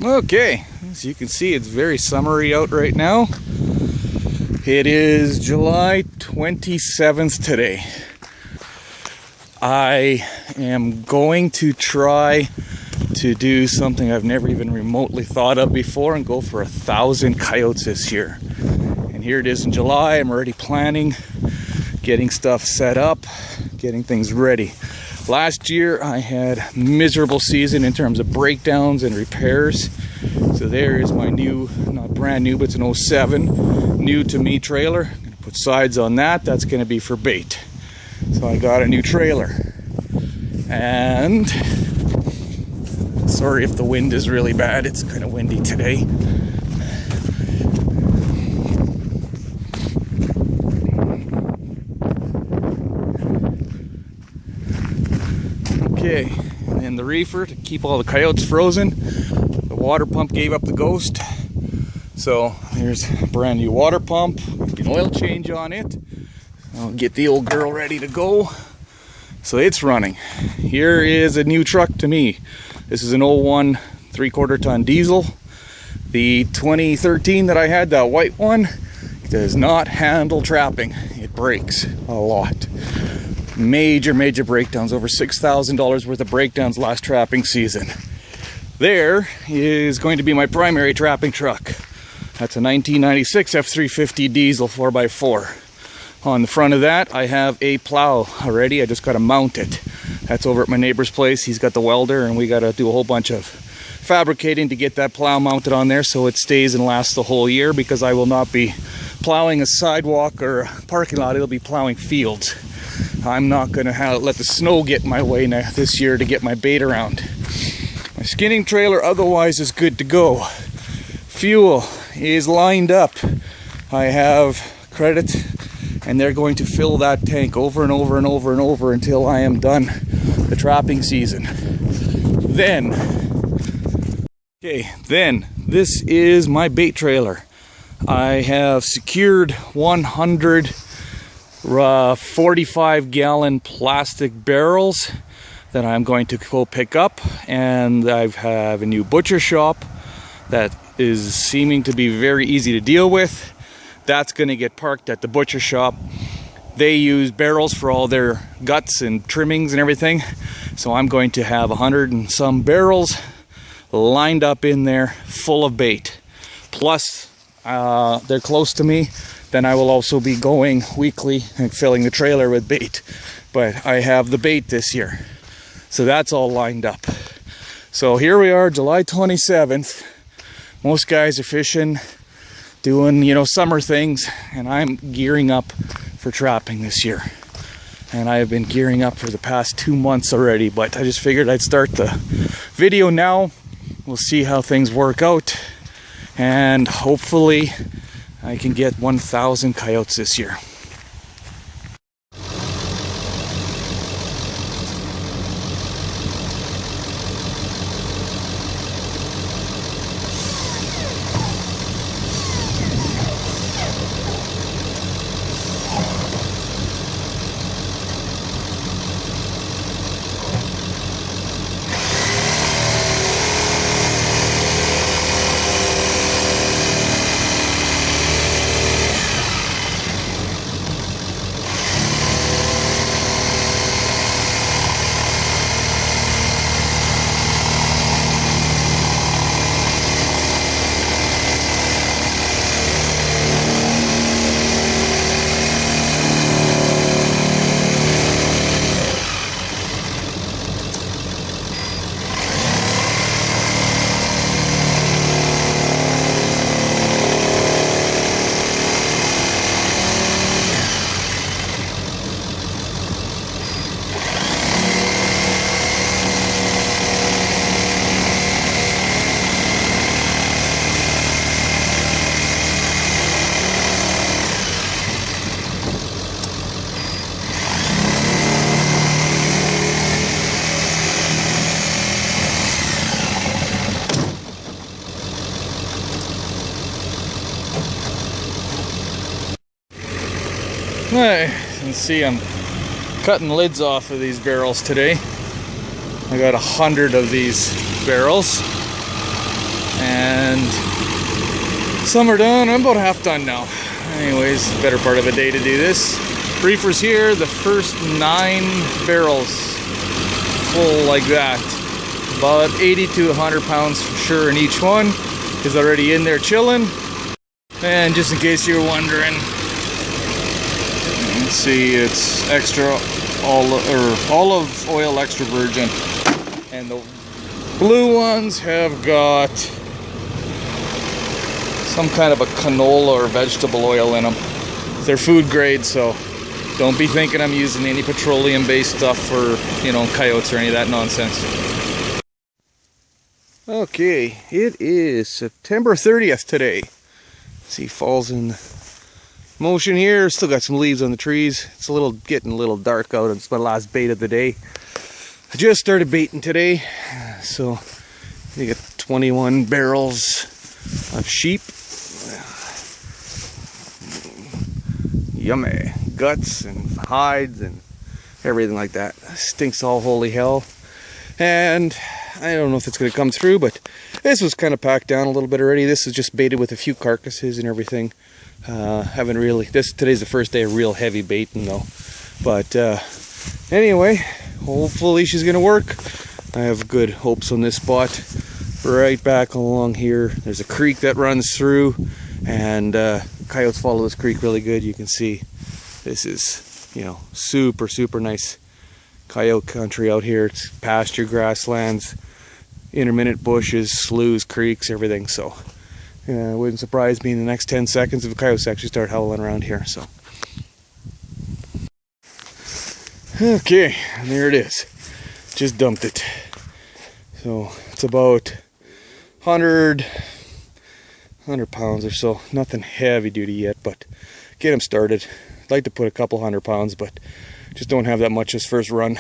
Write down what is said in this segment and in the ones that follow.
Okay, as you can see, it's very summery out right now. It is July 27th today. I am going to try to do something I've never even remotely thought of before and go for 1,000 coyotes this year. And here it is in July. I'm already planning, getting stuff set up, getting things ready. Last year I had a miserable season in terms of breakdowns and repairs. So there is my new, not brand new, but it's an 07, new to me trailer. I'm gonna put sides on that. That's gonna be for bait. So I got a new trailer. And sorry if the wind is really bad. It's kind of windy today. Okay, and then the reefer to keep all the coyotes frozen. The water pump gave up the ghost. So there's a brand new water pump, an oil change on it. I'll get the old girl ready to go. So it's running. Here is a new truck to me. This is an 01 3/4 ton diesel. The 2013 that I had, that white one, does not handle trapping. It breaks a lot. Major breakdowns, over $6,000 worth of breakdowns last trapping season. There is going to be my primary trapping truck. That's a 1996 F350 diesel 4x4. On the front of that, I have a plow already. I just got to mount it. That's over at my neighbor's place. He's got the welder, and we got to do a whole bunch of fabricating to get that plow mounted on there so it stays and lasts the whole year, because I will not be plowing a sidewalk or a parking lot. It'll be plowing fields. I'm not going to let the snow get in my way now this year to get my bait around. My skinning trailer otherwise is good to go. Fuel is lined up. I have credit, and they're going to fill that tank over and over and over and over until I am done the trapping season. Then this is my bait trailer. I have secured 100 45-gallon plastic barrels that I'm going to go pick up, and I have a new butcher shop that is seeming to be very easy to deal with. That's going to get parked at the butcher shop. They use barrels for all their guts and trimmings and everything, so I'm going to have 100 and some barrels lined up in there full of bait. Plus they're close to me. Then I will also be going weekly and filling the trailer with bait. But I have the bait this year. So that's all lined up. So here we are, July 27th. Most guys are fishing, doing, summer things, and I'm gearing up for trapping this year. And I have been gearing up for the past 2 months already, but I just figured I'd start the video now. We'll see how things work out, and hopefully I can get 1,000 coyotes this year. Hey, you can see I'm cutting lids off of these barrels today. I got 100 of these barrels. and some are done. I'm about half done now. Anyways, better part of a day to do this. Reefer's here, the first 9 barrels full like that. About 80 to 100 pounds for sure in each one is already in there chilling. And just in case you're wondering, you can see it's extra olive oil extra virgin, and the blue ones have got some kind of a canola or vegetable oil in them. They're food grade, so don't be thinking I'm using any petroleum based stuff for, you know, coyotes or any of that nonsense. Okay, it is September 30th today. See, fall's in motion here. Still got some leaves on the trees. It's getting a little dark out. It's my last bait of the day. I just started baiting today, so I got 21 barrels of sheep. Yummy guts and hides and everything like that. Stinks all holy hell. And I don't know if it's going to come through, but this was kind of packed down a little bit already. This is just baited with a few carcasses and everything. Today's the first day of real heavy baiting though. But anyway, hopefully she's going to work. I have good hopes on this spot. Right back along here, there's a creek that runs through, and coyotes follow this creek really good. You can see this is, you know, super nice coyote country out here. It's pasture, grasslands, intermittent bushes, sloughs, creeks, everything. So it wouldn't surprise me in the next 10 seconds if the coyotes actually start howling around here. So okay, and there it is. Just dumped it. So it's about 100 pounds or so. Nothing heavy duty yet, but get them started. I'd like to put a couple 100 pounds, but just don't have that much this first run.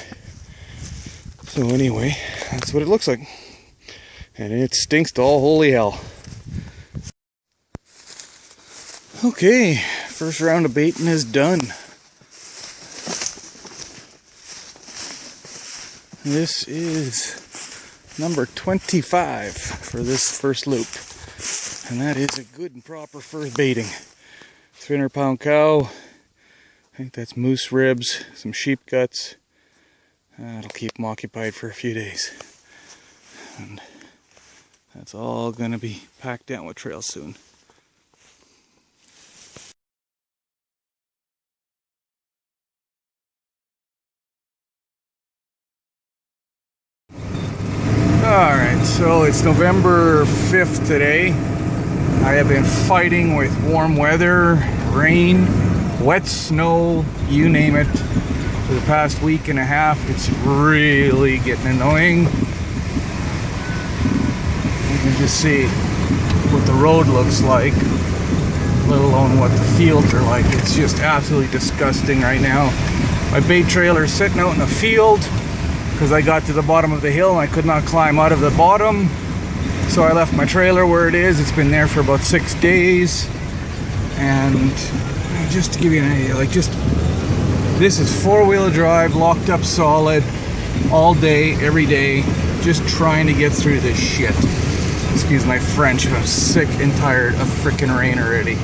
So anyway, that's what it looks like. And it stinks to all holy hell. Okay, first round of baiting is done. This is number 25 for this first loop. And that is a good and proper first baiting. 300-pound cow. I think that's moose ribs, some sheep guts. That'll keep them occupied for a few days. And that's all going to be packed down with trail soon. Alright, so it's November 5th today. I have been fighting with warm weather, rain, wet snow, you name it, for the past week and a half. It's really getting annoying. You can just see what the road looks like, let alone what the fields are like. It's just absolutely disgusting right now. My bait trailer is sitting out in the field because I got to the bottom of the hill and I could not climb out of the bottom. So I left my trailer where it is. It's been there for about 6 days. And just to give you an idea, this is 4-wheel drive, locked up solid, all day, every day, just trying to get through this shit. Excuse my French, but I'm sick and tired of frickin' rain already.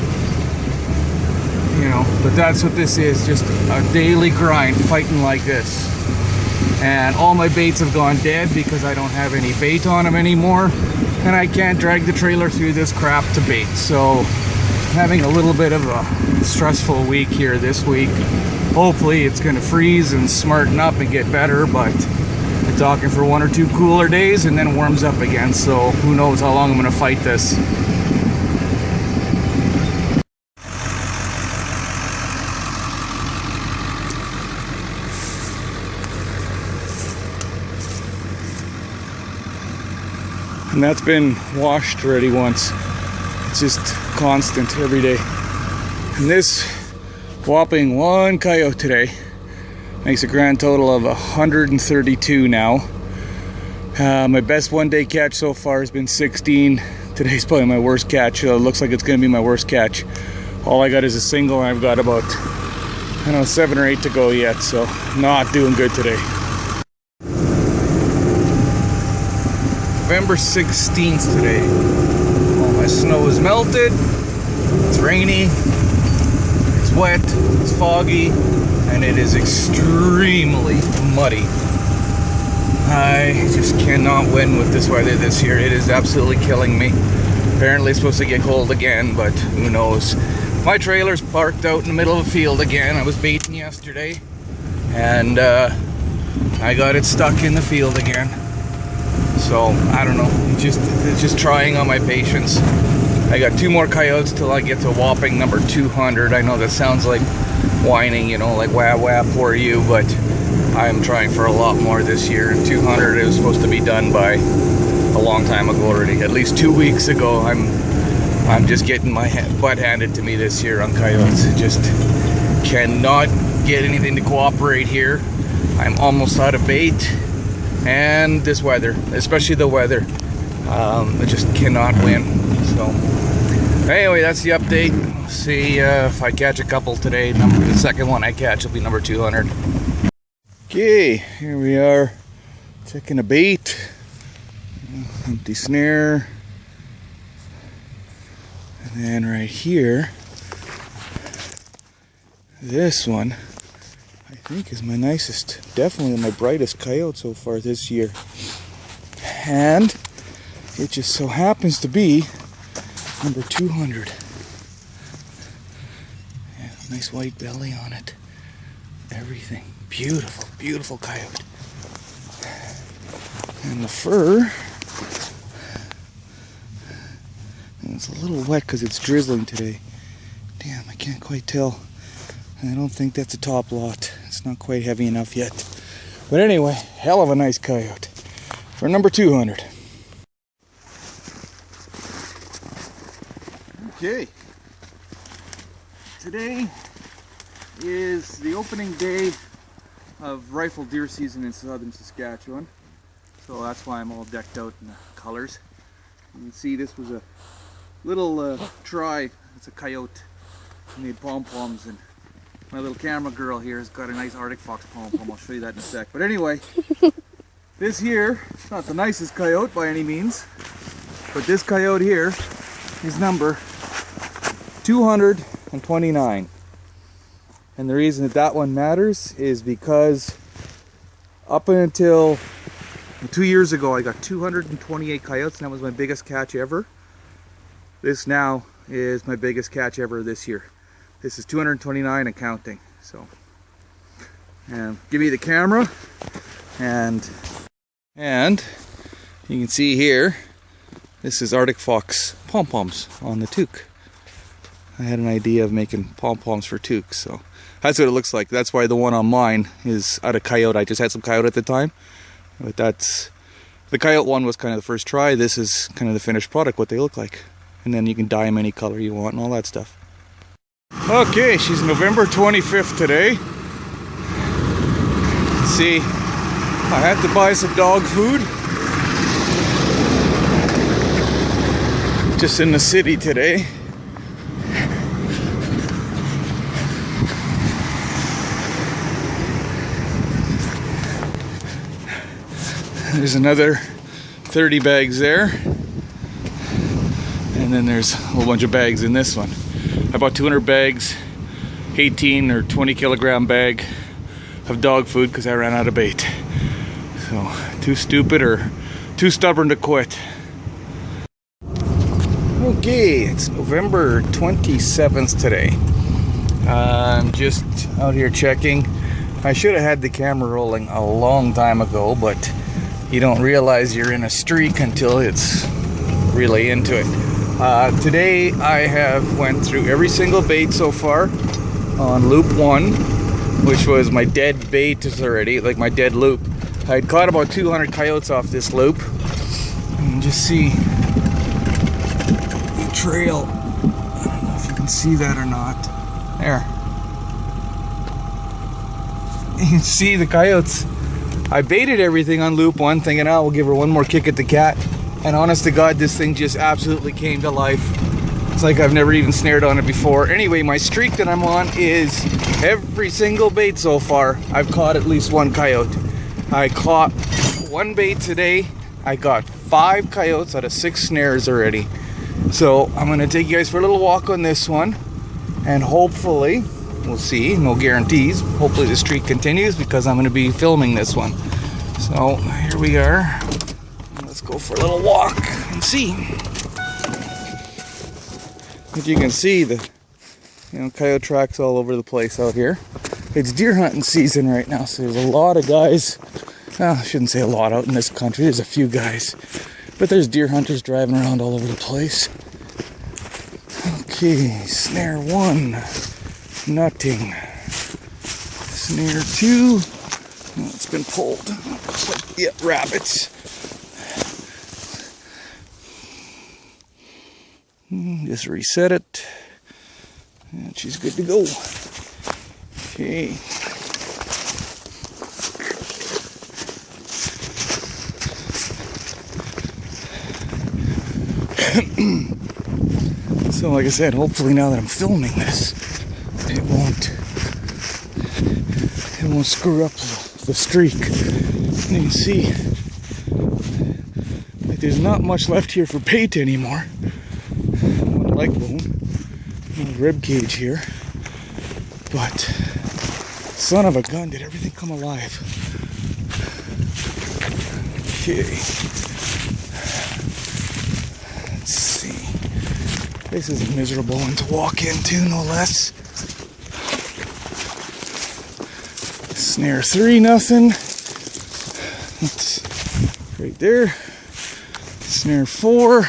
You know, but that's what this is, just a daily grind, fighting like this. And all my baits have gone dead because I don't have any bait on them anymore, and I can't drag the trailer through this crap to bait. So having a little bit of a stressful week here this week. Hopefully it's going to freeze and smarten up and get better, but we're talking for 1 or 2 cooler days and then warms up again, so who knows how long I'm going to fight this. And that's been washed already once. It's just constant every day. And this whopping 1 coyote today makes a grand total of 132 now. My best 1-day catch so far has been 16. Today's probably my worst catch. It looks like it's going to be my worst catch. All I got is a single, and I've got about, I don't know, 7 or 8 to go yet, so not doing good today. November 16th today. My snow is melted. It's rainy. It's wet. It's foggy. And it is extremely muddy. I just cannot win with this weather this year. It is absolutely killing me. Apparently it's supposed to get cold again, but who knows. My trailer's parked out in the middle of a field again. I was baiting yesterday, and I got it stuck in the field again. So I don't know. It's just trying on my patience. I got 2 more coyotes till I get to whopping number 200. I know that sounds like whining, you know, like wah wah, poor you, but I'm trying for a lot more this year. And 200 it was supposed to be done by a long time ago already. At least 2 weeks ago. I'm just getting my butt handed to me this year on coyotes. Just cannot get anything to cooperate here. I'm almost out of bait, and this weather, especially the weather, I just cannot win. So anyway, that's the update. See if I catch a couple today. The second one I catch will be number 200. Okay, here we are checking a bait. Empty snare. And then right here, this one I think is my nicest, definitely my brightest coyote so far this year. And it just so happens to be number 200. Yeah, nice white belly on it. Everything. Beautiful, beautiful coyote. And the fur, and it's a little wet because it's drizzling today. Damn, I can't quite tell. I don't think that's a top lot. It's not quite heavy enough yet. But anyway, hell of a nice coyote for number 200. Okay. Today is the opening day of rifle deer season in southern Saskatchewan. So that's why I'm all decked out in the colors. You can see this was a little try. It's a coyote. I made pom-poms, and my little camera girl here has got a nice Arctic fox pom-pom. I'll show you that in a sec. But anyway, this here, it's not the nicest coyote by any means, but this coyote here is number 229. And the reason that one matters is because up until 2 years ago I got 228 coyotes, and that was my biggest catch ever. This now is my biggest catch ever this year. This is 229 and counting. So, and give me the camera, and you can see here, this is Arctic fox pom-poms on the toque. I had an idea of making pom-poms for toques, so that's what it looks like. That's why the one on mine is out of coyote. I just had some coyote at the time, but that's, the coyote one was kind of the first try. This is kind of the finished product, what they look like. And then you can dye them any color you want and all that stuff. Okay, she's November 25th today. See, I had to buy some dog food. Just in the city today. There's another 30 bags there. And then there's a whole bunch of bags in this one. I bought 200 bags, 18 or 20 kilogram bag of dog food because I ran out of bait. So, too stupid or too stubborn to quit. Okay, it's November 27th today. I'm just out here checking. I should have had the camera rolling a long time ago, but you don't realize you're in a streak until it's really into it. Today I have went through every single bait so far on loop 1, which was my dead bait already, like my dead loop. I'd caught about 200 coyotes off this loop. And just see the trail. I don't know if you can see that or not. There. You can see the coyotes. I baited everything on loop 1, thinking, oh, we'll give her one more kick at the cat. And honest to God, this thing just absolutely came to life. It's like I've never even snared on it before. Anyway, my streak that I'm on is every single bait so far, I've caught at least one coyote. I caught one bait today. I got 5 coyotes out of 6 snares already. So I'm gonna take you guys for a little walk on this one, and hopefully, we'll see, no guarantees, hopefully the streak continues because I'm gonna be filming this one. So here we are. Let's go for a little walk and see. As you can see, the coyote tracks all over the place out here. It's deer hunting season right now, so there's a lot of guys. Well, I shouldn't say a lot out in this country. There's a few guys, but there's deer hunters driving around all over the place. Okay, snare 1, nothing. Snare 2, oh, it's been pulled. Yeah, rabbits. Just reset it, and she's good to go. Okay. So like I said, hopefully now that I'm filming this, it won't screw up the streak. You can see, like, there's not much left here for bait anymore. One leg bone, no rib cage here, but son of a gun, did everything come alive. Okay, let's see. This is a miserable one to walk into, no less. Snare 3, nothing. That's right there. Snare 4.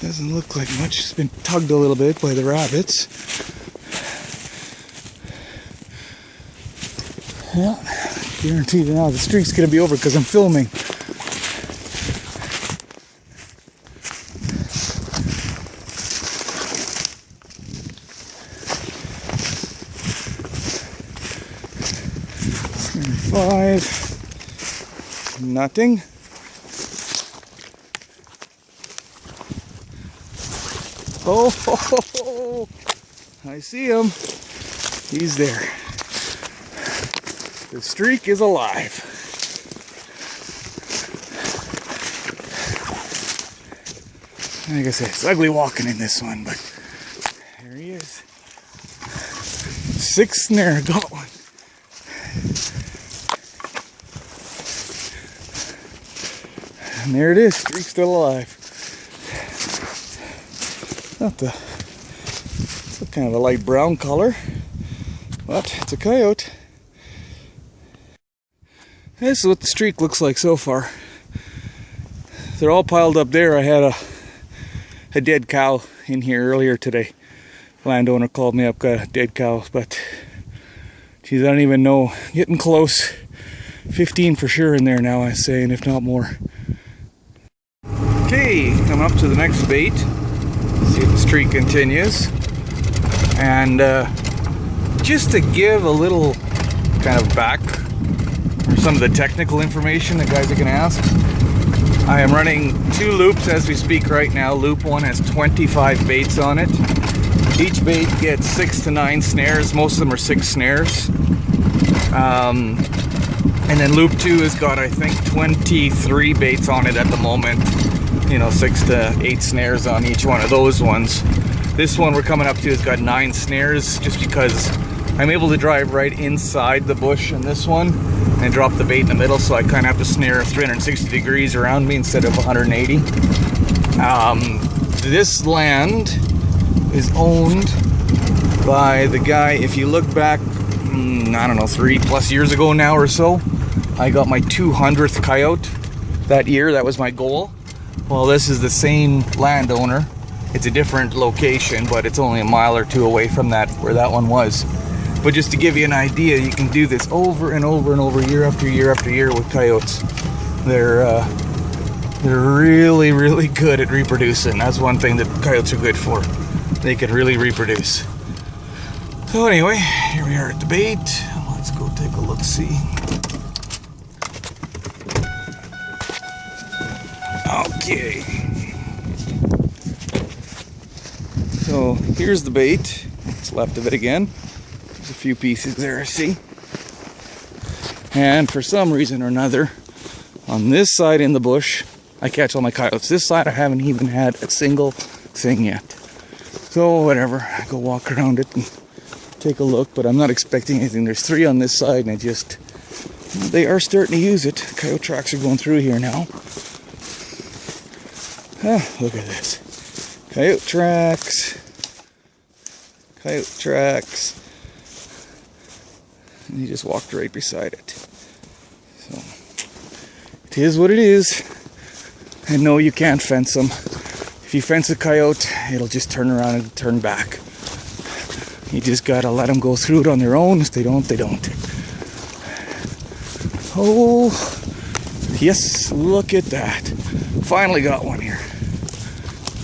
Doesn't look like much. It's been tugged a little bit by the rabbits. Yeah, guaranteed now the streak's gonna be over because I'm filming. Snare 5, nothing. Oh, ho, ho, ho. I see him. He's there. The streak is alive. Like I said, it's ugly walking in this one, but there he is. 6 snare, got one. And there it is, streak still alive. It's a kind of a light brown color, but it's a coyote. This is what the streak looks like so far. They're all piled up there. I had a dead cow in here earlier today. Landowner called me up, got a dead cow, but geez, I don't even know. Getting close. 15 for sure in there now, I'm saying, if not more. Okay, coming up to the next bait. See if the streak continues. And just to give a little kind of back, or some of the technical information that guys are going to ask, I am running 2 loops as we speak right now. Loop 1 has 25 baits on it. Each bait gets 6 to 9 snares. Most of them are 6 snares. And then loop 2 has got, I think, 23 baits on it at the moment. 6 to 8 snares on each one of those ones. This one we're coming up to has got 9 snares, just because I'm able to drive right inside the bush in this one and drop the bait in the middle, so I kind of have to snare 360 degrees around me instead of 180. This land is owned by the guy, if you look back, I don't know, 3+ years ago now or so, I got my 200th coyote that year. That was my goal. Well, this is the same landowner. It's a different location, but it's only a mile or 2 away from that, where that one was. But just to give you an idea, you can do this over and over and over, year after year after year with coyotes. They're really, really good at reproducing. That's one thing that coyotes are good for. They can really reproduce. So anyway, here we are at the bait. Let's go take a look-see. Okay. So here's the bait. What's left of it again. There's a few pieces there, I see. And for some reason or another, on this side in the bush, I catch all my coyotes. This side I haven't even had a single thing yet. So whatever, I go walk around it and take a look, but I'm not expecting anything. There's 3 on this side, and they are starting to use it. Coyote tracks are going through here now. Look at this. Coyote tracks. Coyote tracks. And he just walked right beside it. So, it is what it is. And no, you can't fence them. If you fence a coyote, it'll just turn around and turn back. You just gotta let them go through it on their own. If they don't, they don't. Oh, yes, look at that. Finally got one here.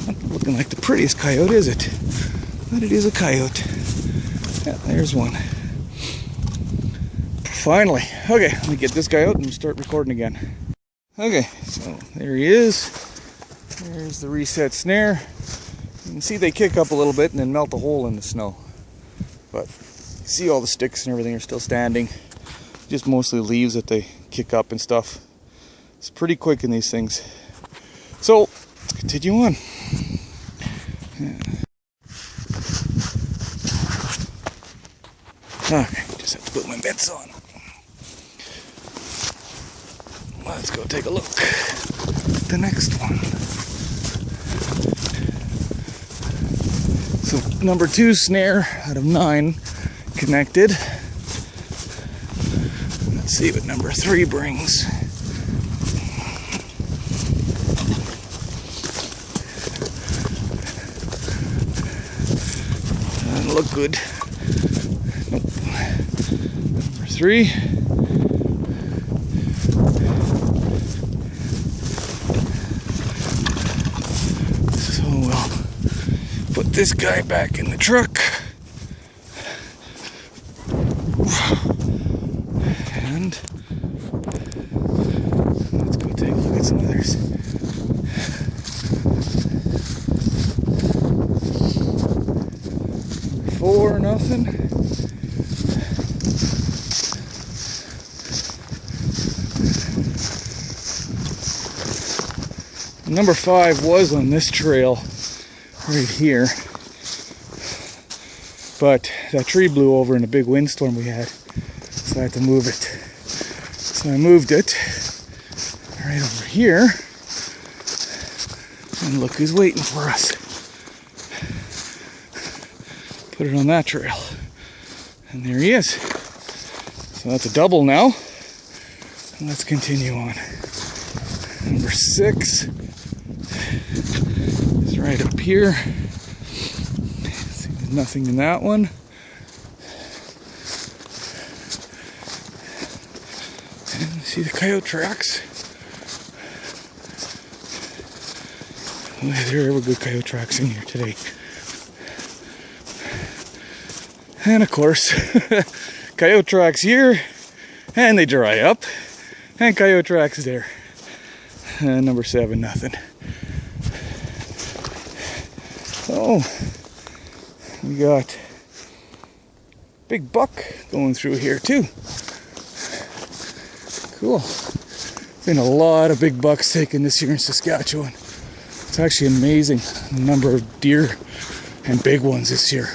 Not looking like the prettiest coyote, is it? But it is a coyote. Yeah, there's one. Finally. Okay, let me get this guy out and start recording again. Okay, so there he is. There's the reset snare. You can see they kick up a little bit and then melt a hole in the snow. But you see all the sticks and everything are still standing. Just mostly leaves that they kick up and stuff. It's pretty quick in these things. So, let's continue on. Okay, just have to put my mitts on. Let's go take a look at the next one. So, number 2 snare out of 9 connected. Let's see what number 3 brings. Doesn't look good. Nope. Number 3. So we'll put this guy back in the truck. And let's go take a look at some others. Number 4, nothing. Number 5 was on this trail right here, but that tree blew over in a big windstorm we had, so I had to move it. So I moved it right over here, and look who's waiting for us. Put it on that trail, and there he is. So that's a double now. And let's continue on. Number 6 is right up here. See, there's nothing in that one. And see the coyote tracks. Oh, there were good coyote tracks in here today. And of course, coyote tracks here, and they dry up, and coyote tracks there. And number 7, nothing. Oh, we got big buck going through here too. Cool. Been a lot of big bucks taken this year in Saskatchewan. It's actually amazing the number of deer and big ones this year.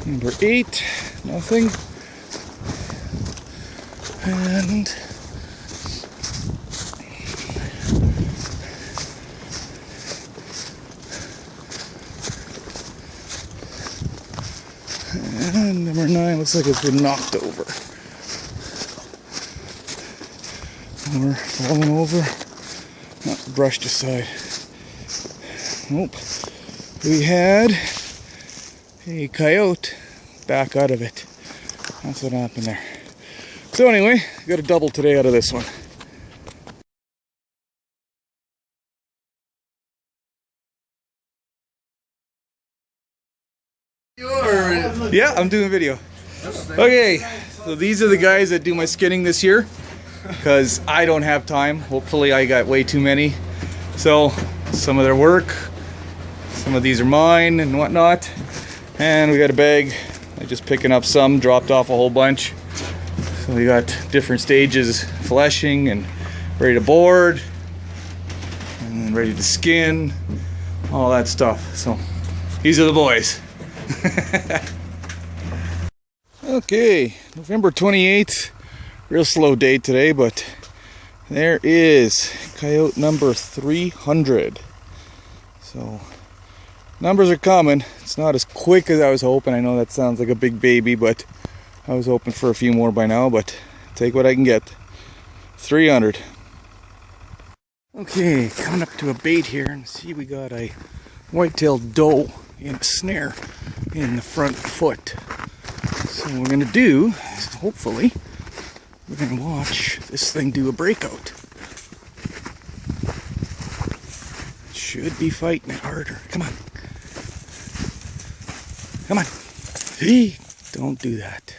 Number 8, nothing. And number 9 looks like it's been knocked over. Or fallen over. Not brushed aside. Nope. We had a coyote back out of it. That's what happened there. So anyway, got a double today out of this one. Yeah, I'm doing video. Okay, so these are the guys that do my skinning this year, because I don't have time. Hopefully I got way too many. So some of their work, some of these are mine and whatnot. And we got a bag. I'm just picking up some, dropped off a whole bunch. So we got different stages fleshing and ready to board, and then ready to skin, all that stuff. So these are the boys. Okay, November 28th, real slow day today, but there is coyote number 300. So numbers are coming. It's not as quick as I was hoping. I know that sounds like a big baby, but I was hoping for a few more by now, but take what I can get. 300. Okay, coming up to a bait here, and see we got a white-tailed doe in a snare in the front foot. So what we're gonna do is hopefully we're gonna watch this thing do a breakout. Should be fighting it harder. Come on. Come on. Hey, don't do that.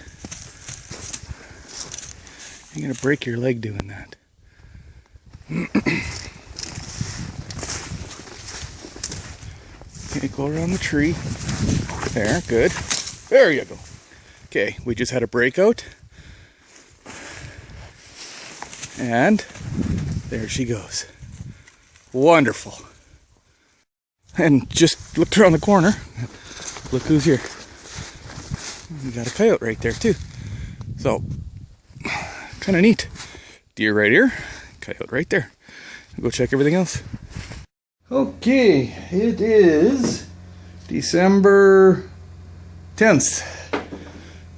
You're gonna break your leg doing that. Okay, go around the tree. There, good. There you go. Okay, we just had a breakout. And there she goes. Wonderful. And just looked around the corner. Look who's here. We got a coyote right there too. So, kind of neat. Deer right here, coyote right there. I'll go check everything else. Okay, it is December 10th.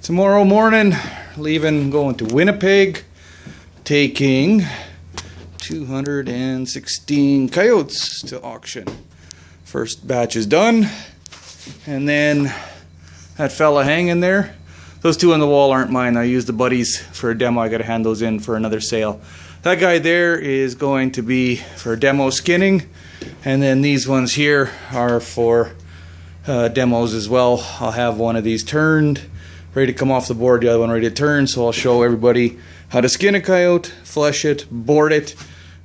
Tomorrow morning, leaving, going to Winnipeg, taking 216 coyotes to auction. First batch is done, and then that fella hanging there, those two on the wall aren't mine. I used the buddies for a demo. I got to hand those in for another sale. That guy there is going to be for demo skinning, and then these ones here are for demos as well. I'll have one of these turned, ready to come off the board, the other one ready to turn, so I'll show everybody how to skin a coyote, flesh it, board it,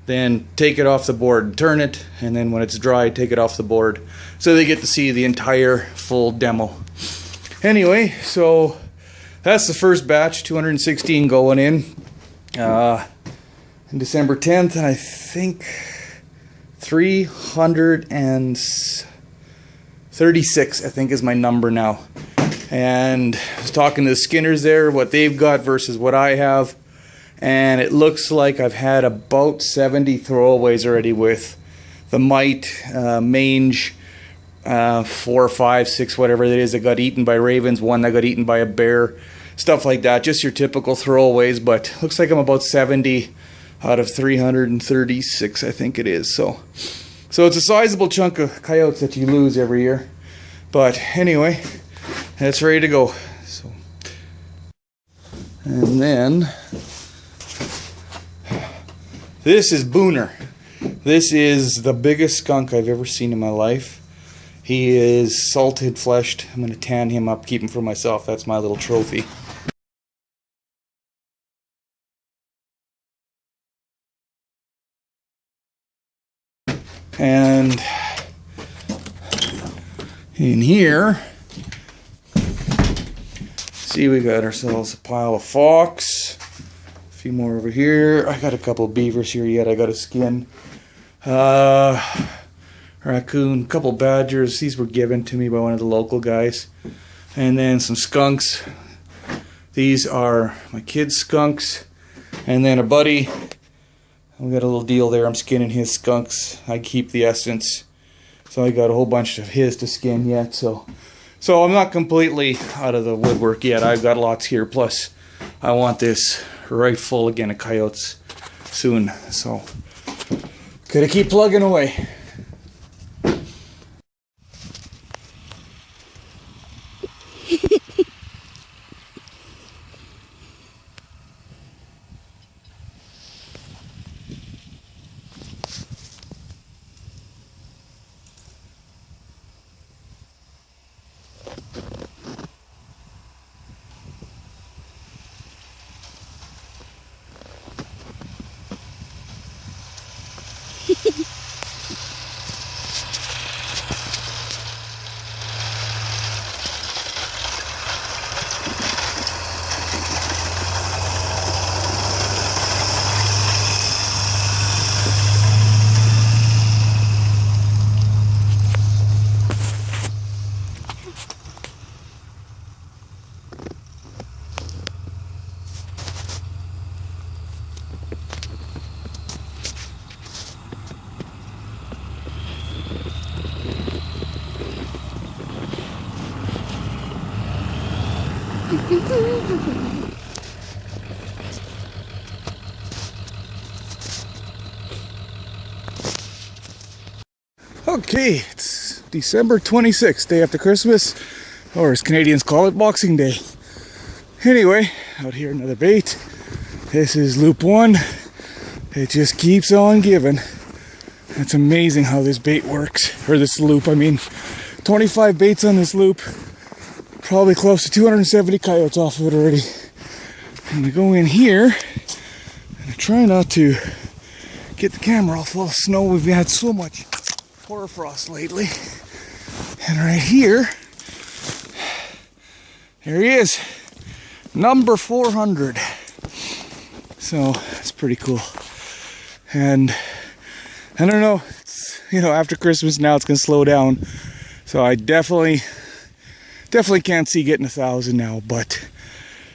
then take it off the board and turn it, and then when it's dry, take it off the board, so they get to see the entire full demo. Anyway, so that's the first batch, 216 going in December 10th, and I think 336 I think is my number now. And I was talking to the skinners there, what they've got versus what I have, and it looks like I've had about 70 throwaways already with the mite, mange, 4, 5, 6, whatever it is that got eaten by ravens, one that got eaten by a bear, stuff like that, just your typical throwaways. But looks like I'm about 70 out of 336 I think it is. So it's a sizable chunk of coyotes that you lose every year, but anyway, it's ready to go. So, and then this is Booner. This is the biggest skunk I've ever seen in my life. He is salted fleshed. I'm going to tan him up, keep him for myself. That's my little trophy. And in here, see, we got ourselves a pile of fox, a few more over here. I got a couple of beavers here yet I got to skin. Raccoon, couple badgers. These were given to me by one of the local guys. And then some skunks. These are my kids' skunks. And then a buddy. We got a little deal there. I'm skinning his skunks. I keep the essence. So I got a whole bunch of his to skin yet. So I'm not completely out of the woodwork yet. I've got lots here. Plus, I want this right full again of coyotes soon. So, gotta keep plugging away. Okay, it's December 26th, day after Christmas, or as Canadians call it, Boxing Day. Anyway, out here another bait. This is loop 1. It just keeps on giving. It's amazing how this bait works, or this loop, I mean. 25 baits on this loop, probably close to 270 coyotes off of it already. I'm gonna go in here, and I try not to get the camera all full of snow. We've had so much hoarfrost lately. And right here, there he is, number 400. So that's pretty cool. And I don't know, it's, after Christmas now it's gonna slow down. So I definitely can't see getting 1,000 now, but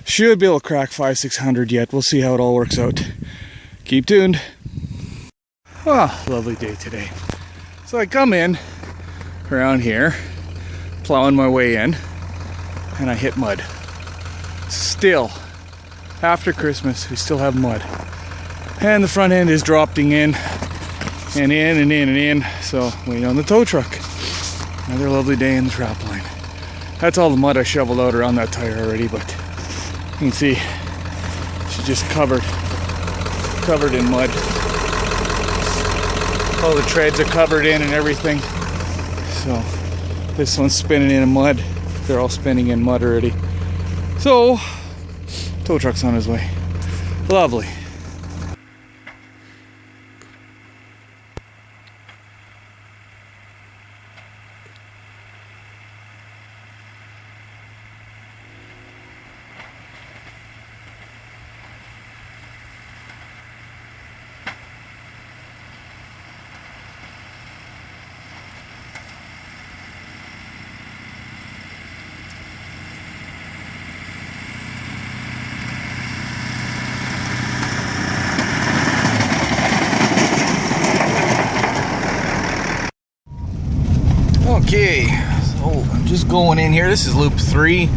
should be able to crack 500-600 yet. We'll see how it all works out. Keep tuned. Ah, lovely day today. So I come in around here, plowing my way in, and I hit mud. Still, after Christmas, we still have mud. And the front end is dropping in, and in, and in, and in. So, wait on the tow truck. Another lovely day in the trap line. That's all the mud I shoveled out around that tire already, but you can see she's just covered in mud. All the treads are covered in and everything. So this one's spinning in mud. They're all spinning in mud already. So tow truck's on his way. Lovely. Okay, so I'm just going in here. This is loop 3,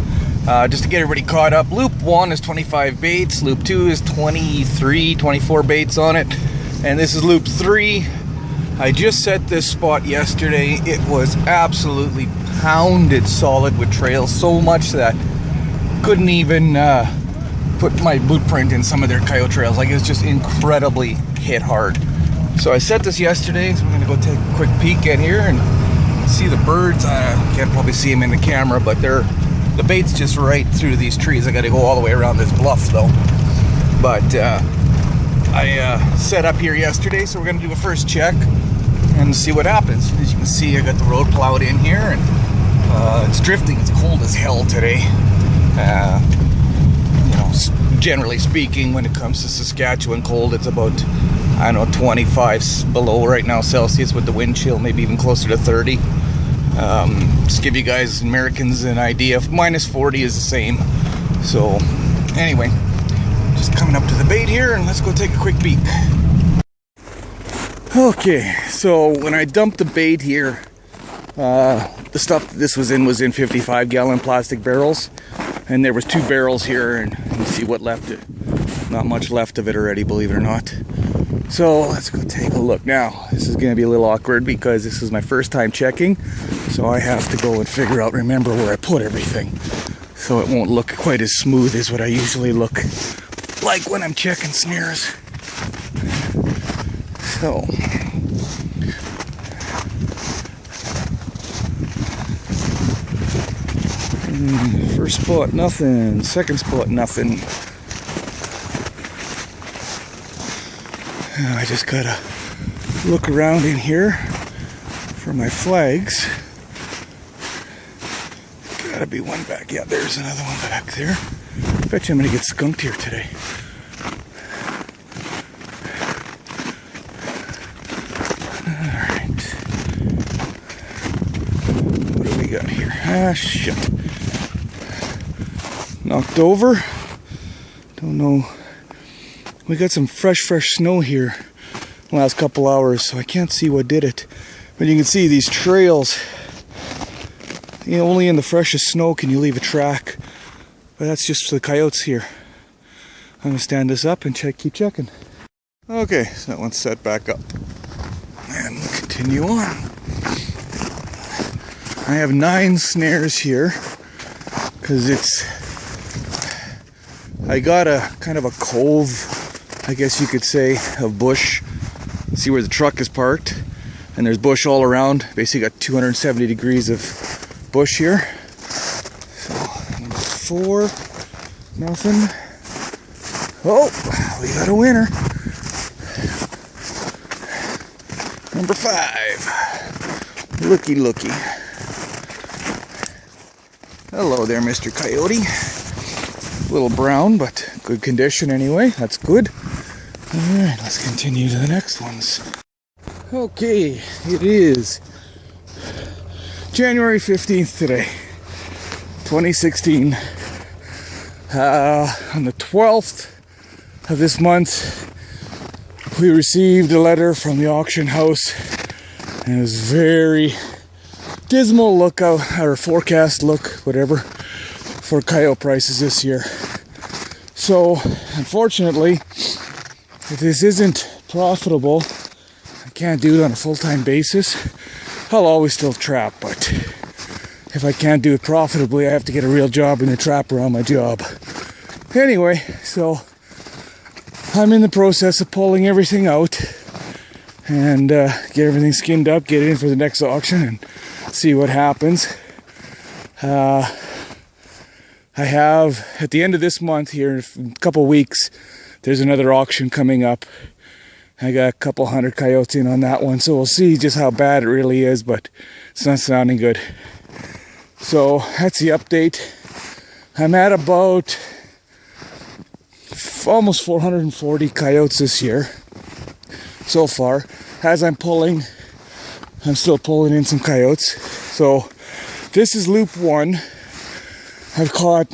just to get everybody caught up. Loop 1 is 25 baits, loop 2 is 23, 24 baits on it, and this is loop 3. I just set this spot yesterday. It was absolutely pounded solid with trails, so much that couldn't even put my boot print in some of their coyote trails. Like, it was just incredibly hit hard. So I set this yesterday, so we're gonna go take a quick peek in here and see the birds. Can't probably see them in the camera, but the bait's just right through these trees. I got to go all the way around this bluff though. But I set up here yesterday, so we're gonna do a first check and see what happens. As you can see, I got the road plowed in here, and it's drifting. It's cold as hell today. Generally speaking, when it comes to Saskatchewan cold, it's about, I don't know, 25 below right now Celsius with the wind chill, maybe even closer to 30. Just give you guys Americans an idea. Minus 40 is the same. So anyway, just coming up to the bait here, and let's go take a quick peek. Okay, so when I dumped the bait here, the stuff that this was in 55-gallon plastic barrels, and there was 2 barrels here, and you can see what left it. Not much left of it already, believe it or not. So let's go take a look. Now, this is going to be a little awkward because this is my first time checking, so I have to go and remember where I put everything, so it won't look quite as smooth as what I usually look like when I'm checking snares. So first spot, nothing. Second spot, nothing. I just gotta look around in here for my flags. Gotta be one back. Yeah, there's another one back there. Bet you I'm gonna get skunked here today. Alright. What do we got here? Ah, shit. Knocked over. Don't know. We got some fresh snow here the last couple hours, so I can't see what did it. But you can see these trails. Only in the freshest snow can you leave a track But that's just for the coyotes here. I'm gonna stand this up and keep checking. Okay, so that one's set back up. And we'll continue on. I have 9 snares here because I got a kind of a cove, I guess you could say, of bush. See where the truck is parked, and there's bush all around. Basically got 270 degrees of bush here. So, number 4, nothing. Oh, we got a winner. Number 5. Looky. Hello there, Mr. Coyote. A little brown, but good condition anyway. That's good. Alright, let's continue to the next ones. Okay, it is January 15th today, 2016. On the 12th of this month, we received a letter from the auction house, and it was very dismal lookout, or forecast look, whatever, for coyote prices this year. So, unfortunately, if this isn't profitable, I can't do it on a full-time basis. I'll always still trap, but if I can't do it profitably, I have to get a real job in the trap around my job. Anyway, so I'm in the process of pulling everything out and get everything skinned up, get it in for the next auction, and see what happens. I have, at the end of this month here, in a couple weeks, there's another auction coming up. I got a couple hundred coyotes in on that one, so we'll see just how bad it really is, but it's not sounding good. So that's the update. I'm at about almost 440 coyotes this year so far. As I'm pulling, I'm still pulling in some coyotes. So this is loop 1. I've caught,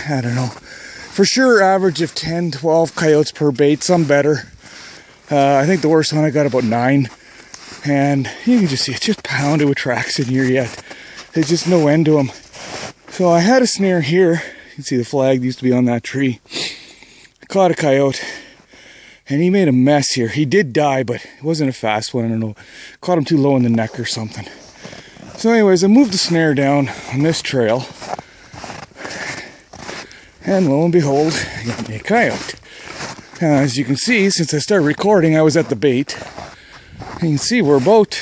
I don't know, for sure average of 10, 12 coyotes per bait, some better. I think the worst one I got about 9. And you can just see it's just pounded with tracks in here yet. There's just no end to them. So I had a snare here. You can see the flag used to be on that tree. I caught a coyote, and he made a mess here. He did die, but it wasn't a fast one. I don't know. Caught him too low in the neck or something. So anyways, I moved the snare down on this trail. And lo and behold, I got me a coyote. As you can see, since I started recording, I was at the bait. And you can see we're about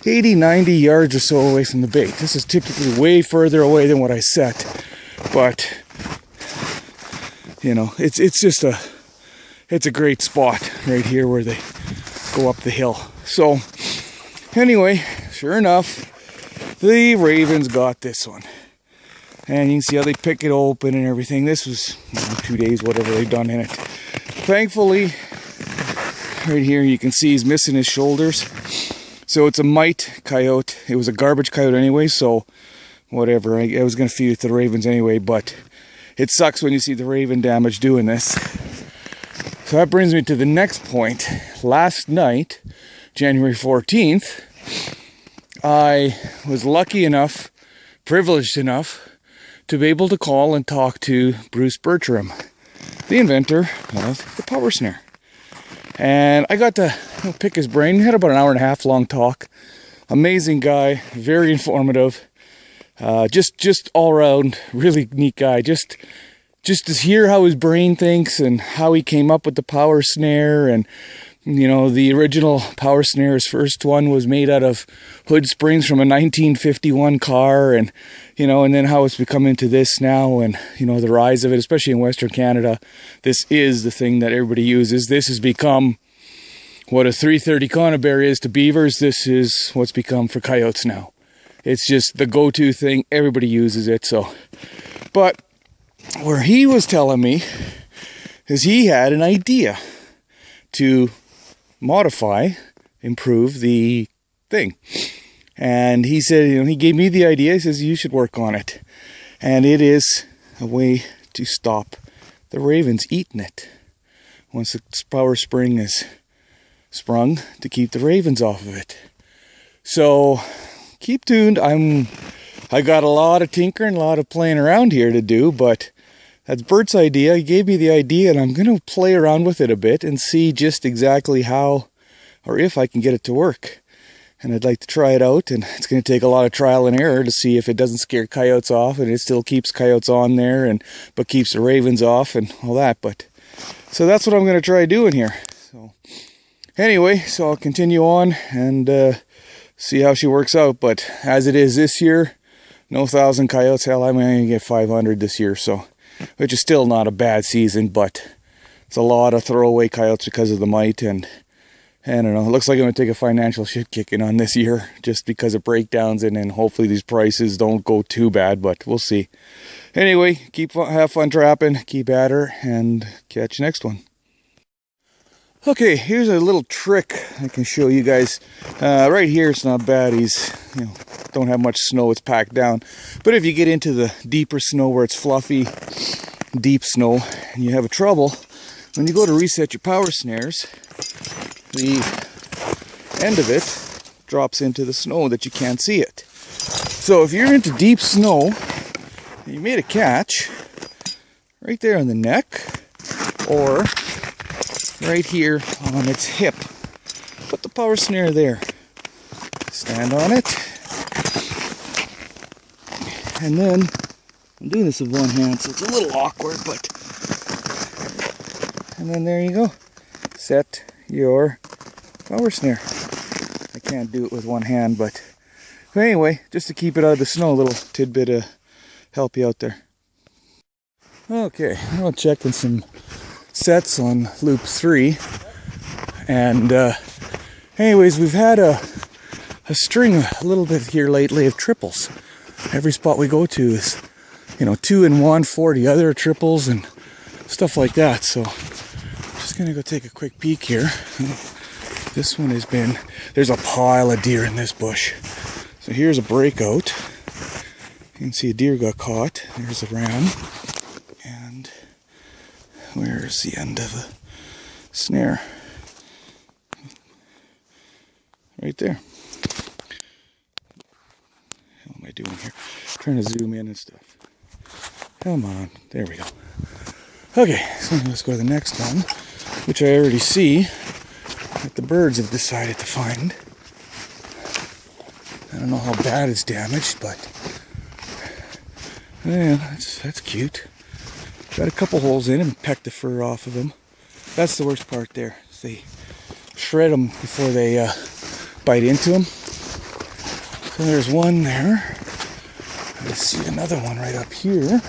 80, 90 yards or so away from the bait. This is typically way further away than what I set. But, you know, it's a great spot right here where they go up the hill. So, anyway, sure enough, the ravens got this one. And you can see how they pick it open and everything. This was 2 days, whatever they've done in it. Thankfully, right here you can see he's missing his shoulders. So it's a mite coyote. It was a garbage coyote anyway, so whatever. I was going to feed it to the ravens anyway, but it sucks when you see the raven damage doing this. So that brings me to the next point. Last night, January 14th, I was lucky enough, privileged enough, to be able to call and talk to Bruce Bertram, the inventor of the power snare. And I got to pick his brain. We had about an hour and a half long talk. Amazing guy, very informative. Just all around really neat guy. Just to hear how his brain thinks and how he came up with the power snare. And you know, the original power snare, his first one was made out of hood springs from a 1951 car, and you know, and then how it's become into this now, and you know, the rise of it, especially in Western Canada. This is the thing that everybody uses. This has become what a 330 conibear is to beavers. This is what's become for coyotes now. It's just the go-to thing. Everybody uses it. So, but where he was telling me is he had an idea to modify, improve the thing. And he said, you know, he gave me the idea. He says, you should work on it. And it is a way to stop the ravens eating it. Once the power spring is sprung, to keep the ravens off of it. So keep tuned. I'm I got a lot of tinkering, a lot of playing around here to do, but that's Bert's idea. He gave me the idea, and I'm going to play around with it a bit and see just exactly how or if I can get it to work. And I'd like to try it out, and it's going to take a lot of trial and error to see if it doesn't scare coyotes off, and it still keeps coyotes on there, and but keeps the ravens off and all that. But so that's what I'm going to try doing here. So anyway, so I'll continue on and see how she works out. But as it is this year, no 1,000 coyotes. Hell, I'm going to get 500 this year, so which is still not a bad season, but it's a lot of throwaway coyotes because of the mite, and I don't know, it looks like I'm going to take a financial shit kicking on this year just because of breakdowns, and then hopefully these prices don't go too bad, but we'll see. Anyway, have fun trapping, keep at her, and catch you next one. Okay, here's a little trick I can show you guys. Right here it's not bad, don't have much snow, it's packed down. But if you get into the deeper snow where it's fluffy, deep snow, and you have trouble, when you go to reset your power snares, the end of it drops into the snow that you can't see it. So if you're into deep snow, and you made a catch right there on the neck, or right here on its hip, put the power snare there, stand on it, and then I'm doing this with one hand, so it's a little awkward, but and then there you go, set your power snare. I can't do it with one hand, but anyway, just to keep it out of the snow, a little tidbit to help you out there. Okay, I'm checking some sets on loop 3, and anyways, we've had a string a little bit here lately of triples. Every spot we go to is 2 and 1 for the other triples and stuff like that. So just gonna go take a quick peek here. This one has been, there's a pile of deer in this bush. So here's a breakout. You can see a deer got caught. There's a ram. And where's the end of a snare? Right there. What am I doing here? Trying to zoom in and stuff. Come on. There we go. Okay, so let's go to the next one, which I already see that the birds have decided to find. I don't know how bad it's damaged, but yeah, that's cute. Got a couple holes in it and pecked the fur off of them. That's the worst part there. They shred them before they bite into them. So there's one there. I see another one right up here.